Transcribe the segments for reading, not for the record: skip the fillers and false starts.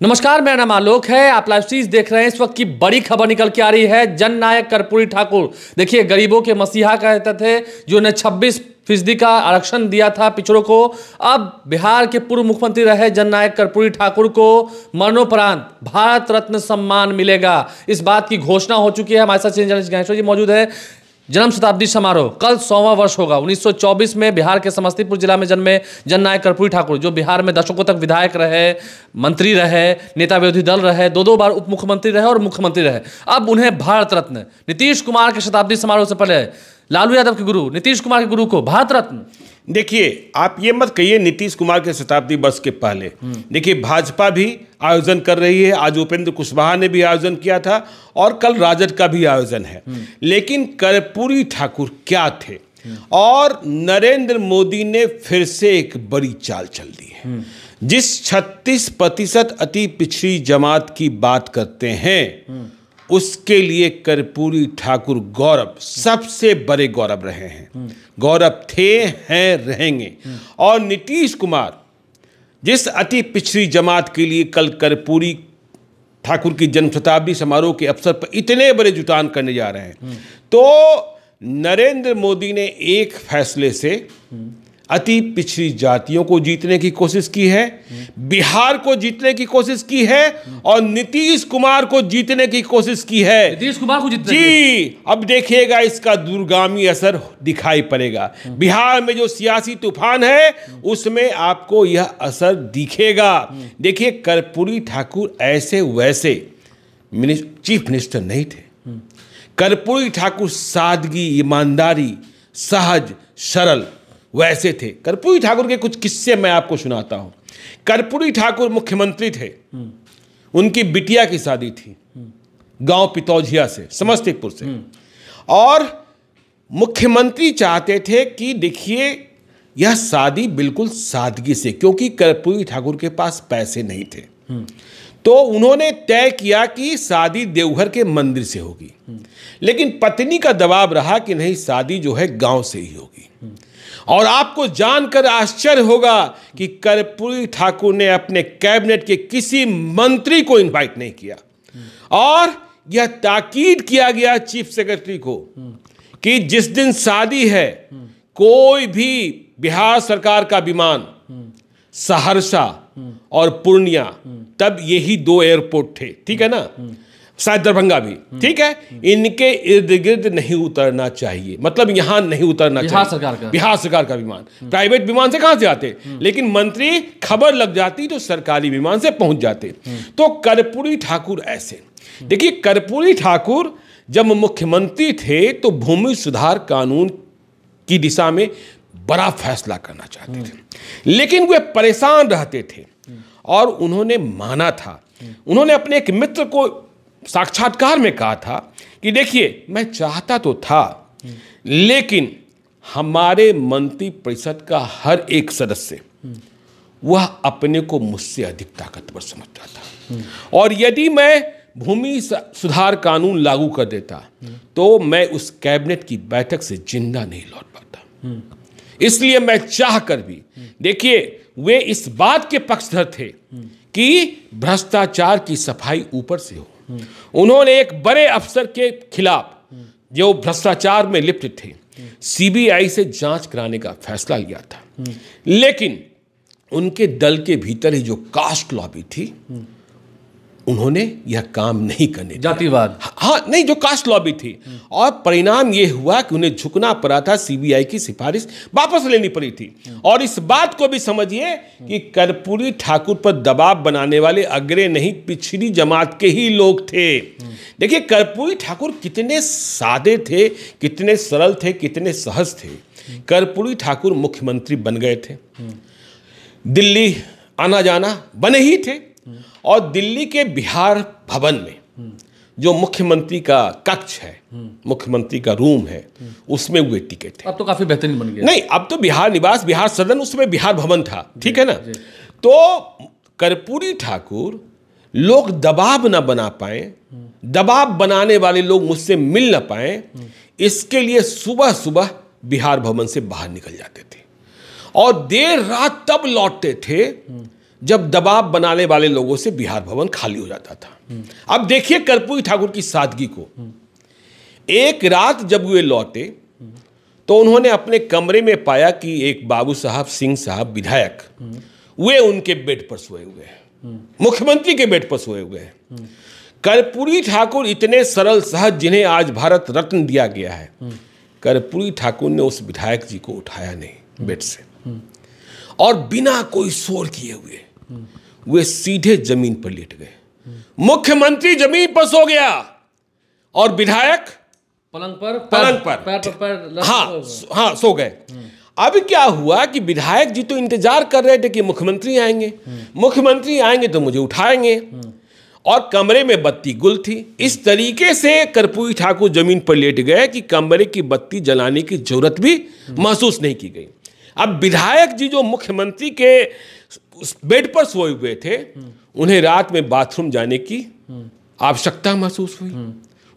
नमस्कार, मेरा नाम आलोक है। आप लाइव सीरीज देख रहे हैं। इस वक्त की बड़ी खबर निकल के आ रही है। जननायक कर्पूरी ठाकुर, देखिए, गरीबों के मसीहा कहते थे, जो ने 26% का आरक्षण दिया था पिछड़ों को। अब बिहार के पूर्व मुख्यमंत्री रहे जननायक कर्पूरी ठाकुर को मरणोपरांत भारत रत्न सम्मान मिलेगा। इस बात की घोषणा हो चुकी है। हमारे साथ ज्ञानेश्वर जी मौजूद है। जन्म शताब्दी समारोह कल 100वां वर्ष होगा। 1924 में बिहार के समस्तीपुर जिला में जन्मे जननायक कर्पूरी ठाकुर, जो बिहार में दशकों तक विधायक रहे, मंत्री रहे, नेता विरोधी दल रहे, दो बार उप मुख्यमंत्री रहे और मुख्यमंत्री रहे। अब उन्हें भारत रत्न, नीतीश कुमार के शताब्दी समारोह से पहले लालू यादव के गुरु, नीतीश कुमार के गुरु को भारत रत्न। देखिए, आप ये मत कहिए नीतीश कुमार के शताब्दी वर्ष के पहले। देखिए, भाजपा भी आयोजन कर रही है। आज उपेंद्र कुशवाहा ने भी आयोजन किया था और कल राजद का भी आयोजन है। लेकिन कर्पूरी ठाकुर क्या थे? और नरेंद्र मोदी ने फिर से एक बड़ी चाल चल दी है। जिस 36% अति पिछड़ी जमात की बात करते हैं, उसके लिए कर्पूरी ठाकुर गौरव, सबसे बड़े गौरव रहे हैं। गौरव थे, हैं, रहेंगे। और नीतीश कुमार जिस अति पिछड़ी जमात के लिए कल कर्पूरी ठाकुर की जन्म शताब्दी समारोह के अवसर पर इतने बड़े जुटान करने जा रहे हैं, तो नरेंद्र मोदी ने एक फैसले से अति पिछड़ी जातियों को जीतने की कोशिश की है, बिहार को जीतने की कोशिश की है और नीतीश कुमार को जीतने की कोशिश की है। नीतीश कुमार को जीतने जी, अब देखिएगा इसका दूरगामी असर दिखाई पड़ेगा। बिहार में जो सियासी तूफान है, उसमें आपको यह असर दिखेगा। देखिए, कर्पूरी ठाकुर ऐसे वैसे चीफ मिनिस्टर नहीं थे। कर्पूरी ठाकुर सादगी, ईमानदारी, सहज, सरल वैसे थे। कर्पूरी ठाकुर के कुछ किस्से मैं आपको सुनाता हूं। कर्पूरी ठाकुर मुख्यमंत्री थे। उनकी बिटिया की शादी थी गांव पितौझिया से, समस्तीपुर से। और मुख्यमंत्री चाहते थे कि देखिए, यह शादी बिल्कुल सादगी से, क्योंकि कर्पूरी ठाकुर के पास पैसे नहीं थे, तो उन्होंने तय किया कि शादी देवघर के मंदिर से होगी। लेकिन पत्नी का दबाव रहा कि नहीं, शादी जो है गांव से ही होगी। और आपको जानकर आश्चर्य होगा कि कर्पूरी ठाकुर ने अपने कैबिनेट के किसी मंत्री को इनवाइट नहीं किया। और यह ताकीद किया गया चीफ सेक्रेटरी को कि जिस दिन शादी है, कोई भी बिहार सरकार का विमान सहरसा और पूर्णिया, तब यही 2 एयरपोर्ट थे, ठीक है ना, शायद दरभंगा भी, ठीक है, इनके इर्द गिर्द नहीं उतरना चाहिए। मतलब यहां नहीं उतरना चाहिए। बिहार सरकार का विमान, प्राइवेट विमान से कहां से आते, लेकिन मंत्री खबर लग जाती तो सरकारी विमान से पहुंच जाते। तो कर्पूरी ठाकुर ऐसे, देखिए, कर्पूरी ठाकुर जब मुख्यमंत्री थे तो भूमि सुधार कानून की दिशा में बड़ा फैसला करना चाहते थे, लेकिन वे परेशान रहते थे और उन्होंने माना था। उन्होंने अपने एक मित्र को साक्षात्कार में कहा था कि देखिए, मैं चाहता तो था, लेकिन हमारे मंत्री परिषद का हर एक सदस्य वह अपने को मुझसे अधिक ताकतवर समझता था, और यदि मैं भूमि सुधार कानून लागू कर देता तो मैं उस कैबिनेट की बैठक से जिंदा नहीं लौट पाता। इसलिए मैं चाह कर भी, देखिए, वे इस बात के पक्षधर थे कि भ्रष्टाचार की सफाई ऊपर से हो। उन्होंने एक बड़े अफसर के खिलाफ, जो भ्रष्टाचार में लिप्त थे, सीबीआई से जांच कराने का फैसला लिया था। लेकिन उनके दल के भीतर ही जो कास्ट लॉबी थी, उन्होंने यह काम नहीं करने दिया। जातिवाद, हाँ, नहीं, जो कास्ट लॉबी थी। और परिणाम यह हुआ कि उन्हें झुकना पड़ा था, सीबीआई की सिफारिश वापस लेनी पड़ी थी। और इस बात को भी समझिए कि कर्पूरी ठाकुर पर दबाव बनाने वाले अग्रे नहीं, पिछड़ी जमात के ही लोग थे। देखिए, कर्पूरी ठाकुर कितने सादे थे, कितने सरल थे, कितने सहज थे। कर्पूरी ठाकुर मुख्यमंत्री बन गए थे, दिल्ली आना जाना बने ही थे, और दिल्ली के बिहार भवन में जो मुख्यमंत्री का कक्ष है, मुख्यमंत्री का रूम है, उसमें वे टिके थे। अब तो काफी बेहतरीन बन गया। नहीं, अब तो बिहार निवास, बिहार सदन, उसमें बिहार भवन था, ठीक है ना। तो कर्पूरी ठाकुर, लोग दबाव ना बना पाए, दबाव बनाने वाले लोग मुझसे मिल ना पाए, इसके लिए सुबह सुबह बिहार भवन से बाहर निकल जाते थे और देर रात तब लौटते थे जब दबाव बनाने वाले लोगों से बिहार भवन खाली हो जाता था। अब देखिए कर्पूरी ठाकुर की सादगी को। एक रात जब वे लौटे तो उन्होंने अपने कमरे में पाया कि एक बाबू साहब सिंह साहब विधायक वे उनके बेड पर सोए हुए हैं, मुख्यमंत्री के बेड पर सोए हुए हैं। कर्पूरी ठाकुर इतने सरल सहज जिन्हें आज भारत रत्न दिया गया है, कर्पूरी ठाकुर ने उस विधायक जी को उठाया नहीं बेड से, और बिना कोई शोर किए हुए वे सीधे जमीन पर लेट गए। मुख्यमंत्री जमीन पर सो गया और विधायक पलंग पर पैर हाँ सो गए। अब क्या हुआ कि विधायक जी तो इंतजार कर रहे थे कि मुख्यमंत्री आएंगे तो मुझे उठाएंगे, और कमरे में बत्ती गुल थी। इस तरीके से कर्पूरी ठाकुर जमीन पर लेट गए कि कमरे की बत्ती जलाने की जरूरत भी महसूस नहीं की गई। अब विधायक जी जो मुख्यमंत्री के बेड पर सोए हुए थे, उन्हें रात में बाथरूम जाने की आवश्यकता महसूस हुई।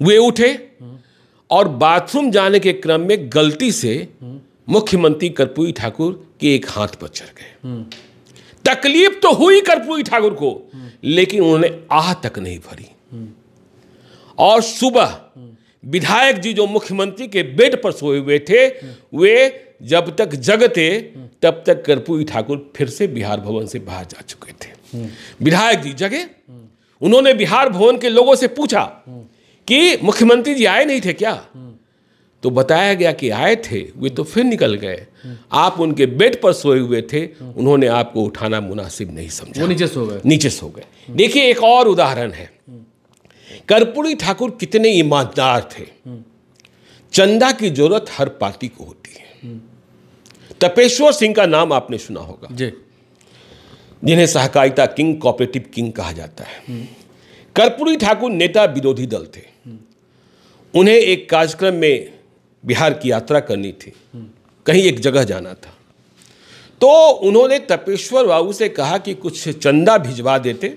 वे उठे और बाथरूम जाने के क्रम में गलती से मुख्यमंत्री कर्पूरी ठाकुर के एक हाथ पर चढ़ गए। तकलीफ तो हुई कर्पूरी ठाकुर को, लेकिन उन्होंने आह तक नहीं भरी। और सुबह विधायक जी जो मुख्यमंत्री के बेड पर सोए हुए थे, वे जब तक जगते तब तक कर्पूरी ठाकुर फिर से बिहार भवन से बाहर जा चुके थे। विधायक जी जगे, उन्होंने बिहार भवन के लोगों से पूछा कि मुख्यमंत्री जी आए नहीं थे क्या? तो बताया गया कि आए थे, वे तो फिर निकल गए। आप उनके बेड पर सोए हुए थे, उन्होंने आपको उठाना मुनासिब नहीं समझा, वो नीचे सो गए। देखिए एक और उदाहरण है, कर्पूरी ठाकुर कितने ईमानदार थे। चंदा की जरूरत हर पार्टी को होती है। तपेश्वर सिंह का नाम आपने सुना होगा जी, जिन्हें सहकारिता किंग, कोऑपरेटिव किंग कहा जाता है। कर्पूरी ठाकुर नेता विरोधी दल थे। उन्हें एक कार्यक्रम में बिहार की यात्रा करनी थी, कहीं एक जगह जाना था, तो उन्होंने तपेश्वर बाबू से कहा कि कुछ चंदा भिजवा देते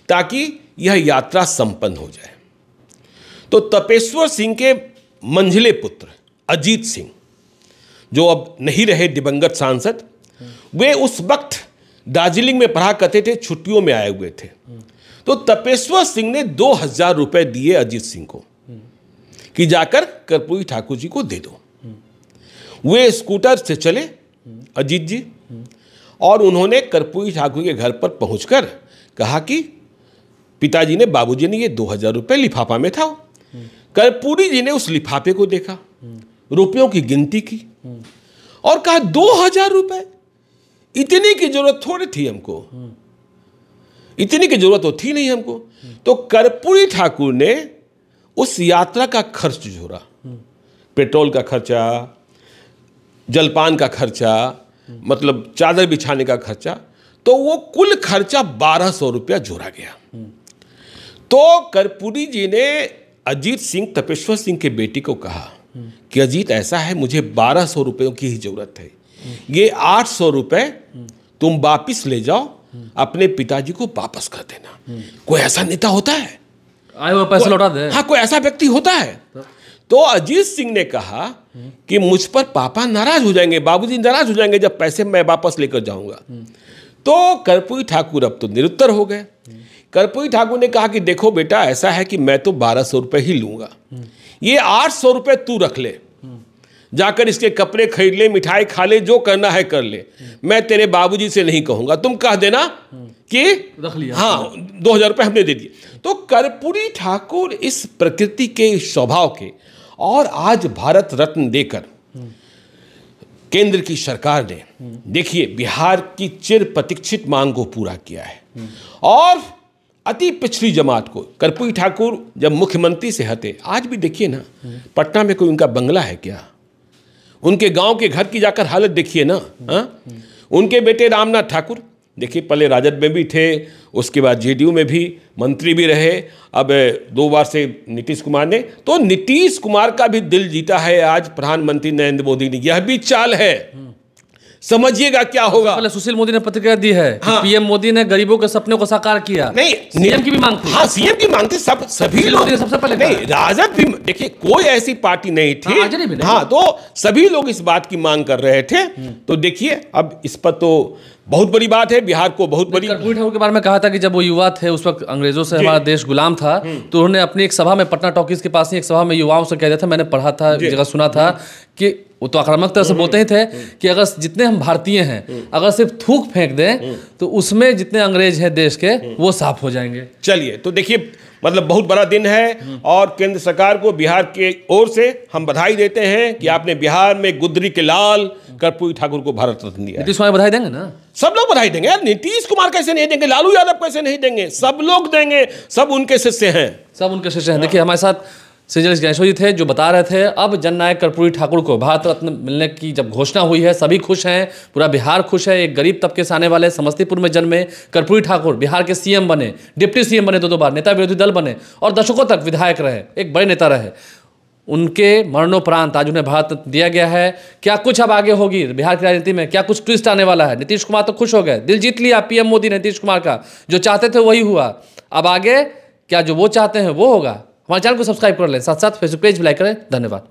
ताकि यह यात्रा संपन्न हो जाए। तो तपेश्वर सिंह के मंझले पुत्र अजीत सिंह, जो अब नहीं रहे दिवंगत सांसद, वे उस वक्त दार्जिलिंग में पढ़ा करते थे, छुट्टियों में आए हुए थे। तो तपेश्वर सिंह ने 2000 रुपए दिए अजीत सिंह को कि जाकर कर्पूरी ठाकुर जी को दे दो। वे स्कूटर से चले अजीत जी, और उन्होंने कर्पूरी ठाकुर के घर पर पहुंचकर कहा कि पिताजी ने, बाबूजी ने, ये 2000 रुपए लिफाफा में था। कर्पूरी जी ने उस लिफाफे को देखा, रुपयों की गिनती की और कहा 2000 रुपए, इतनी की जरूरत थोड़ी थी हमको, इतनी की जरूरत तो थी नहीं हमको। तो कर्पूरी ठाकुर ने उस यात्रा का खर्च जोड़ा, पेट्रोल का खर्चा, जलपान का खर्चा, मतलब चादर बिछाने का खर्चा, तो वो कुल खर्चा 1200 रुपया जोड़ा गया। तो कर्पूरी जी ने अजीत सिंह, तपेश्वर सिंह के बेटी को कहा कि अजीत ऐसा है, मुझे 1200 रुपयों की ही जरूरत है, ये 800 रुपए तुम वापिस ले जाओ, अपने पिताजी को वापस कर देना। कोई ऐसा नेता होता है? आए हुए पैसे लौटा दे। हाँ, कोई ऐसा व्यक्ति होता है? तो अजीत सिंह ने कहा कि मुझ पर पापा नाराज हो जाएंगे, बाबूजी नाराज हो जाएंगे जब पैसे मैं वापस लेकर जाऊंगा। तो कर्पूरी ठाकुर अब तो निरुत्तर हो गए। कर्पूरी ठाकुर ने कहा कि देखो बेटा, ऐसा है कि मैं तो 1200 रुपए ही लूंगा, ये 800 रुपए तू रख ले, जाकर इसके कपड़े खरीद ले, मिठाई खा ले, जो करना है कर ले, मैं तेरे बाबूजी से नहीं कहूंगा, तुम कह देना कि रख लिया। हाँ, 2000 रुपए हमने दे दिए। तो कर्पूरी ठाकुर इस प्रकृति के, इस स्वभाव के, और आज भारत रत्न देकर केंद्र की सरकार ने देखिए बिहार की चिर प्रतीक्षित मांग को पूरा किया है। और अति पिछड़ी जमात को कर्पूरी ठाकुर जब मुख्यमंत्री से हटे, आज भी देखिए ना, पटना में कोई उनका बंगला है क्या? उनके गांव के घर की जाकर हालत देखिए ना। उनके बेटे रामनाथ ठाकुर देखिए, पहले राजद में भी थे, उसके बाद जेडीयू में भी मंत्री भी रहे, अब 2 बार से नीतीश कुमार ने, तो नीतीश कुमार का भी दिल जीता है आज प्रधानमंत्री नरेंद्र मोदी ने। यह भी चाल है, समझिएगा क्या होगा। पहले सुशील मोदी ने प्रतिक्रिया दी है कि हाँ। पीएम मोदी ने गरीबों के सपने को साकार किया। नहीं, सीएम की भी मांग थी। हाँ, सीएम की मांग थी, सब सभी सुशील लोग मोदी ने सबसे पहले नहीं, कहा। राजद भी, देखिए कोई ऐसी पार्टी नहीं थी। हाँ, आरजेडी भी नहीं। हाँ, तो सभी लोग इस बात की मांग कर रहे थे। तो देखिए अब इस पर तो बहुत बड़ी बात है, बिहार को बहुत बड़ी। कर्पूरी ठाकुर के बारे में कहा था कि जब वो युवा थे उस वक्त अंग्रेजों से हमारा देश गुलाम था, तो उन्होंने अपनी एक सभा में, पटना टॉकीज के पास ही एक सभा में युवाओं से कह दिया था, मैंने पढ़ा था, जगह सुना था कि वो तो आक्रामक तरह से बोलते ही थे कि अगर जितने हम भारतीय हैं अगर सिर्फ थूक फेंक दें तो उसमें जितने अंग्रेज हैं देश के वो साफ हो जाएंगे। चलिए, तो देखिए मतलब बहुत बड़ा दिन है और केंद्र सरकार को बिहार के ओर से हम बधाई देते हैं कि आपने बिहार में गुदरी के लाल कर्पूरी ठाकुर को भारत रत्न दिया है। नीतीश कुमार बधाई देंगे ना? सब लोग बधाई देंगे यार, नीतीश कुमार कैसे नहीं देंगे, लालू यादव कैसे नहीं देंगे, सब लोग देंगे, सब उनके शिष्य हैं, सब उनके शिष्य हैं। देखिए हमारे साथ श्रीजल ज्ञानेश्वर जी थे जो बता रहे थे अब जननायक कर्पूरी ठाकुर को भारत रत्न मिलने की जब घोषणा हुई है, सभी खुश हैं, पूरा बिहार खुश है। एक गरीब तबके से आने वाले, समस्तीपुर में जन्मे कर्पूरी ठाकुर बिहार के सीएम बने, डिप्टी सीएम बने, दो बार नेता विरोधी दल बने और दशकों तक विधायक रहे, एक बड़े नेता रहे। उनके मरणोपरांत आज उन्हें भारत रत्न दिया गया है। क्या कुछ अब आगे होगी बिहार की राजनीति में, क्या कुछ ट्विस्ट आने वाला है? नीतीश कुमार तो खुश हो गए, दिल जीत लिया पीएम मोदी ने नीतीश कुमार का, जो चाहते थे वही हुआ। अब आगे क्या जो वो चाहते हैं वो होगा? हमारे चैनल को सब्सक्राइब कर लें, साथ साथ फेसबुक पेज भी लाइक करें। धन्यवाद।